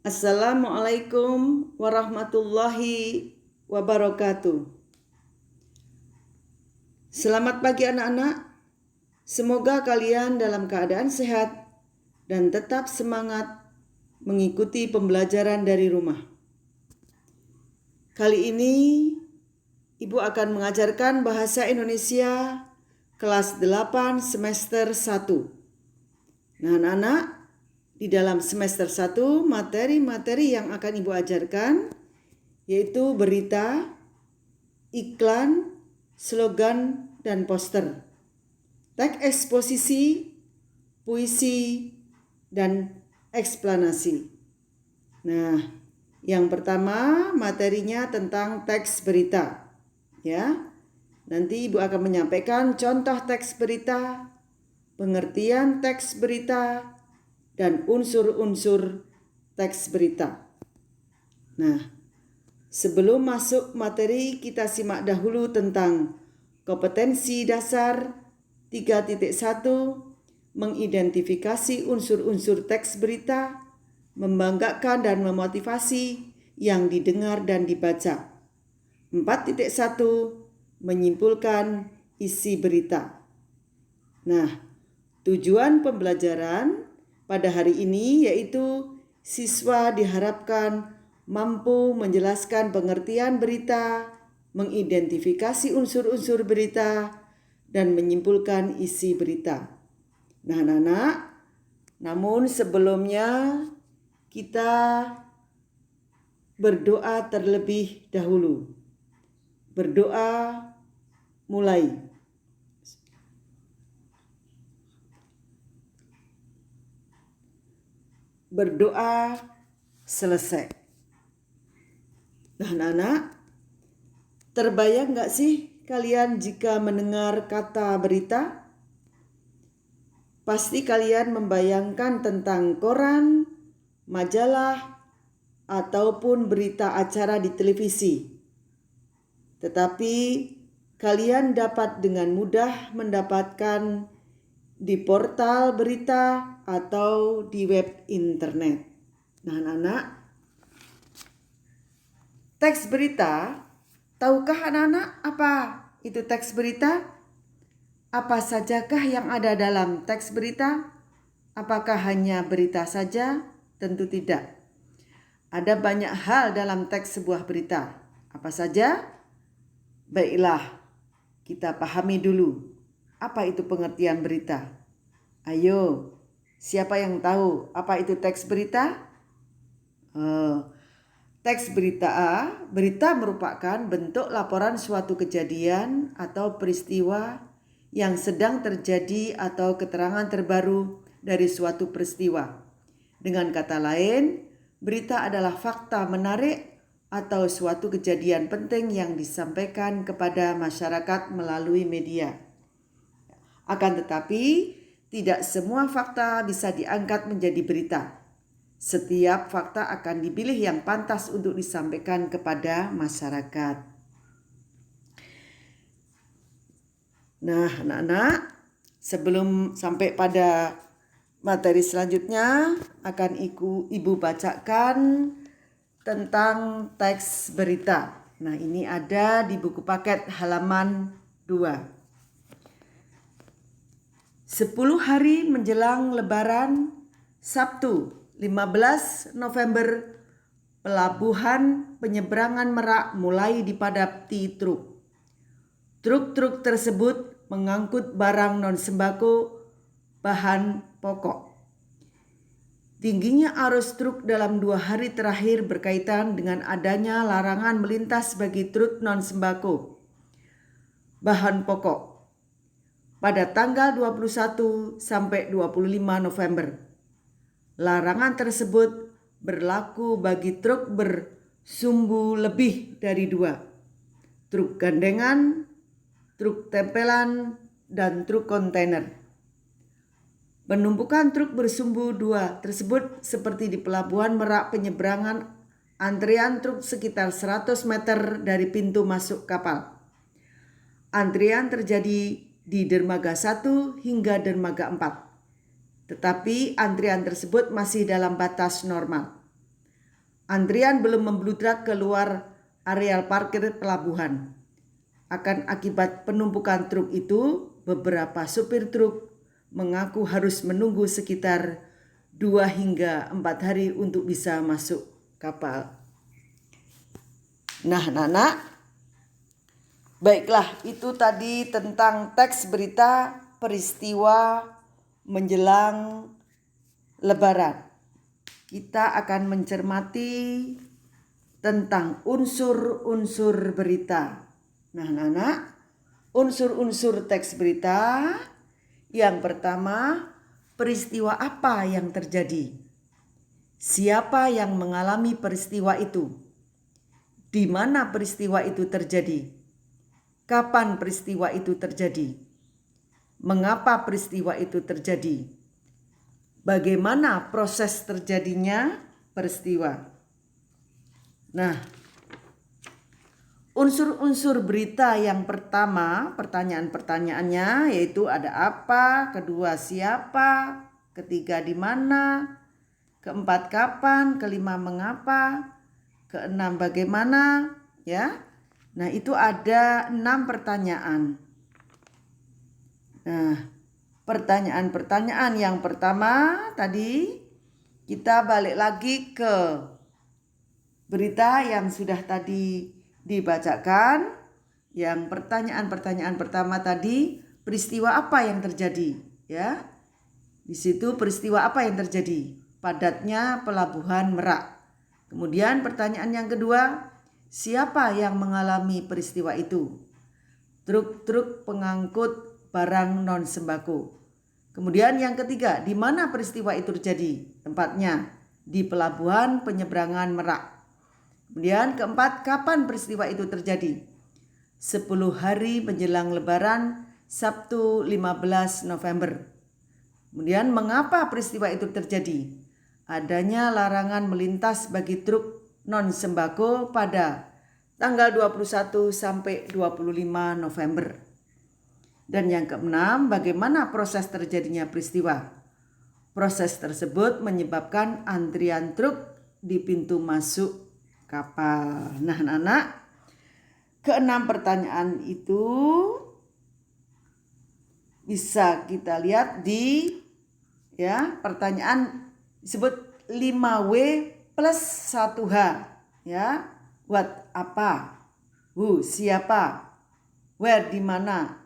Assalamualaikum warahmatullahi wabarakatuh. Selamat pagi anak-anak. Semoga kalian dalam keadaan sehat dan tetap semangat mengikuti pembelajaran dari rumah. Kali ini Ibu akan mengajarkan bahasa Indonesia kelas 8 semester 1. Nah anak-anak, di dalam semester 1 materi-materi yang akan Ibu ajarkan yaitu berita, iklan, slogan, dan poster, teks eksposisi, puisi, dan eksplanasi. Nah, yang pertama materinya tentang teks berita. Ya, nanti Ibu akan menyampaikan contoh teks berita, pengertian teks berita, dan unsur-unsur teks berita. Nah, sebelum masuk materi, kita simak dahulu tentang kompetensi dasar 3.1, mengidentifikasi unsur-unsur teks berita, membanggakan dan memotivasi yang didengar dan dibaca. 4.1, menyimpulkan isi berita. Nah, tujuan pembelajaran pada hari ini yaitu siswa diharapkan mampu menjelaskan pengertian berita, mengidentifikasi unsur-unsur berita, dan menyimpulkan isi berita. Nah, anak-anak, namun sebelumnya kita berdoa terlebih dahulu. Berdoa mulai. Berdoa selesai. Nah anak-anak, terbayang gak sih kalian jika mendengar kata berita? Pasti kalian membayangkan tentang koran, majalah, ataupun berita acara di televisi. Tetapi kalian dapat dengan mudah mendapatkan di portal berita atau di web internet. Nah anak-anak, teks berita, tahukah anak-anak apa itu teks berita? Apa sajakah yang ada dalam teks berita? Apakah hanya berita saja? Tentu tidak. Ada banyak hal dalam teks sebuah berita. Apa saja? Baiklah, kita pahami dulu. Apa itu pengertian berita? Ayo, siapa yang tahu apa itu teks berita? Teks berita A, berita merupakan bentuk laporan suatu kejadian atau peristiwa yang sedang terjadi atau keterangan terbaru dari suatu peristiwa. Dengan kata lain, berita adalah fakta menarik atau suatu kejadian penting yang disampaikan kepada masyarakat melalui media. Akan tetapi, tidak semua fakta bisa diangkat menjadi berita. Setiap fakta akan dipilih yang pantas untuk disampaikan kepada masyarakat. Nah, anak-anak, sebelum sampai pada materi selanjutnya, akan Ibu bacakan tentang teks berita. Nah, ini ada di buku paket halaman 2. 10 hari menjelang Lebaran, Sabtu 15 November, pelabuhan penyeberangan Merak mulai dipadati truk. Truk-truk tersebut mengangkut barang non-sembako, bahan pokok. Tingginya arus truk dalam 2 hari terakhir berkaitan dengan adanya larangan melintas bagi truk non-sembako, bahan pokok, pada tanggal 21 sampai 25 November. Larangan tersebut berlaku bagi truk bersumbu lebih dari 2, truk gandengan, truk tempelan, dan truk kontainer. Penumpukan truk bersumbu 2 tersebut seperti di Pelabuhan Merak penyeberangan, antrian truk sekitar 100 meter dari pintu masuk kapal. Antrian terjadi di dermaga 1 hingga dermaga 4. Tetapi antrian tersebut masih dalam batas normal. Antrian belum membludrak keluar areal parkir pelabuhan. Akan akibat penumpukan truk itu, beberapa supir truk mengaku harus menunggu sekitar 2 hingga 4 hari untuk bisa masuk kapal. Nah, Nana, baiklah, itu tadi tentang teks berita peristiwa menjelang Lebaran. Kita akan mencermati tentang unsur-unsur berita. Nah, Nana, unsur-unsur teks berita. Yang pertama, peristiwa apa yang terjadi? Siapa yang mengalami peristiwa itu? Di mana peristiwa itu terjadi? Kapan peristiwa itu terjadi? Mengapa peristiwa itu terjadi? Bagaimana proses terjadinya peristiwa? Nah, unsur-unsur berita yang pertama, pertanyaan-pertanyaannya yaitu ada apa, kedua siapa, ketiga di mana, keempat kapan, kelima mengapa, keenam bagaimana, ya. Nah, itu ada 6 pertanyaan. Nah, pertanyaan-pertanyaan yang pertama tadi kita balik lagi ke berita yang sudah tadi dibacakan. Yang pertanyaan-pertanyaan pertama tadi, peristiwa apa yang terjadi? Ya, di situ peristiwa apa yang terjadi? Padatnya pelabuhan Merak. Kemudian pertanyaan yang kedua, siapa yang mengalami peristiwa itu? Truk-truk pengangkut barang non sembako. Kemudian yang ketiga, di mana peristiwa itu terjadi? Tempatnya di pelabuhan penyeberangan Merak. Kemudian keempat, kapan peristiwa itu terjadi? 10 hari menjelang Lebaran, Sabtu 15 November. Kemudian mengapa peristiwa itu terjadi? Adanya larangan melintas bagi truk non sembako pada tanggal 21 sampai 25 November. Dan yang keenam, bagaimana proses terjadinya peristiwa? Proses tersebut menyebabkan antrian truk di pintu masuk kapal. Nah, anak-anak, keenam pertanyaan itu bisa kita lihat di pertanyaan disebut 5W plus 1H. Ya, what apa, who siapa, where di mana,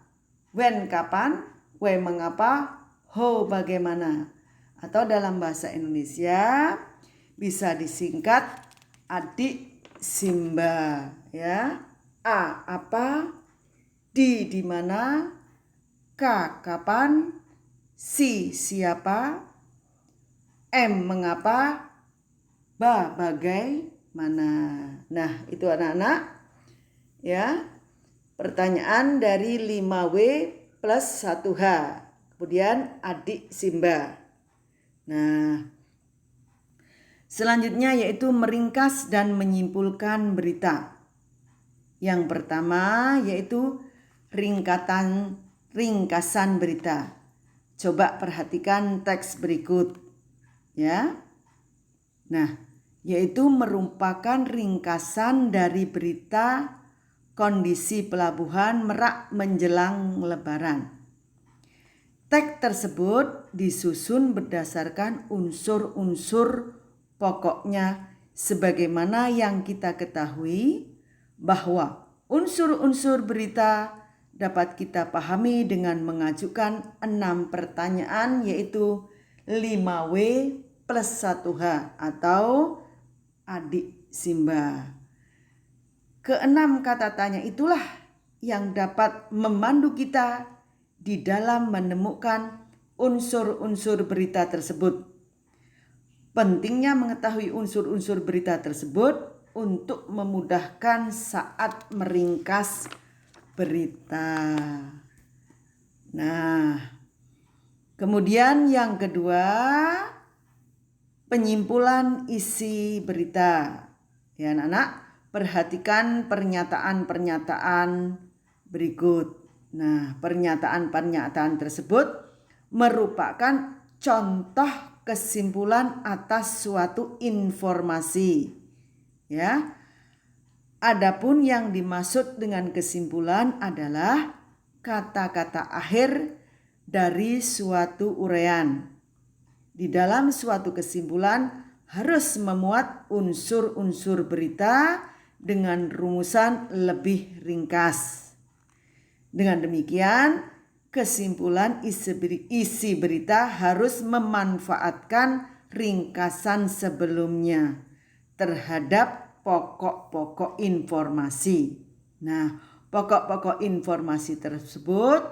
when kapan, why mengapa, how bagaimana. Atau dalam bahasa Indonesia bisa disingkat adik Simba, ya. A apa, di mana, K kapan, si siapa, M mengapa, ba bagaimana. Nah, itu anak-anak, ya. Pertanyaan dari 5W plus 1H. Kemudian adik Simba. Nah, selanjutnya yaitu meringkas dan menyimpulkan berita. Yang pertama yaitu ringkasan berita. Coba perhatikan teks berikut, ya. Nah, yaitu merupakan ringkasan dari berita kondisi pelabuhan Merak menjelang Lebaran. Teks tersebut disusun berdasarkan unsur-unsur pokoknya sebagaimana yang kita ketahui bahwa unsur-unsur berita dapat kita pahami dengan mengajukan 6 pertanyaan yaitu 5W plus 1H atau adik Simba. Keenam kata tanya itulah yang dapat memandu kita di dalam menemukan unsur-unsur berita tersebut. Pentingnya mengetahui unsur-unsur berita tersebut untuk memudahkan saat meringkas berita. Nah, kemudian yang kedua, penyimpulan isi berita. Ya, anak-anak, perhatikan pernyataan-pernyataan berikut. Nah, pernyataan-pernyataan tersebut merupakan contoh kesimpulan atas suatu informasi Ya. Adapun yang dimaksud dengan kesimpulan adalah kata-kata akhir dari suatu uraian. Di dalam suatu kesimpulan harus memuat unsur-unsur berita dengan rumusan lebih ringkas. Dengan demikian, kesimpulan isi berita harus memanfaatkan ringkasan sebelumnya terhadap pokok-pokok informasi. Nah, pokok-pokok informasi tersebut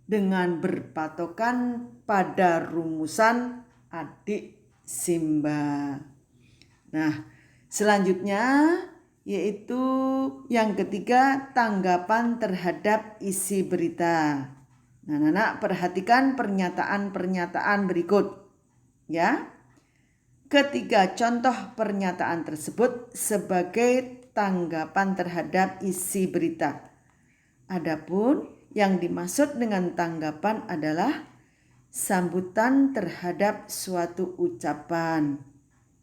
dengan berpatokan pada rumusan adik Simba. Nah, selanjutnya yaitu yang ketiga, tanggapan terhadap isi berita. Nah, anak-anak perhatikan pernyataan-pernyataan berikut ya. Ketiga contoh pernyataan tersebut sebagai tanggapan terhadap isi berita. Adapun yang dimaksud dengan tanggapan adalah sambutan terhadap suatu ucapan.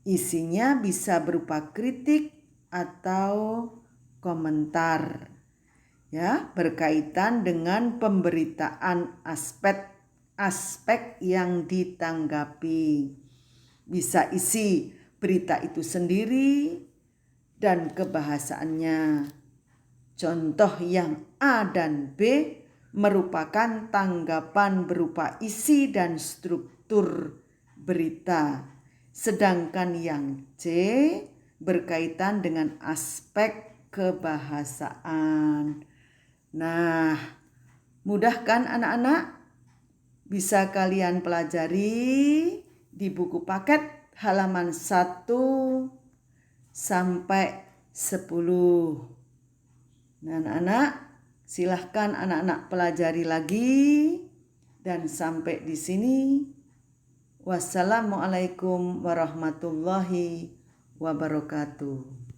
Isinya bisa berupa kritik atau komentar. Ya, berkaitan dengan pemberitaan aspek yang ditanggapi. Bisa isi berita itu sendiri dan kebahasaannya. Contoh yang A dan B merupakan tanggapan berupa isi dan struktur berita. Sedangkan yang C berkaitan dengan aspek kebahasaan. Nah, mudah kan anak-anak? Bisa kalian pelajari di buku paket halaman 1 sampai 10. Nah, anak-anak, silahkan anak-anak pelajari lagi dan sampai di sini. Wassalamualaikum warahmatullahi wabarakatuh.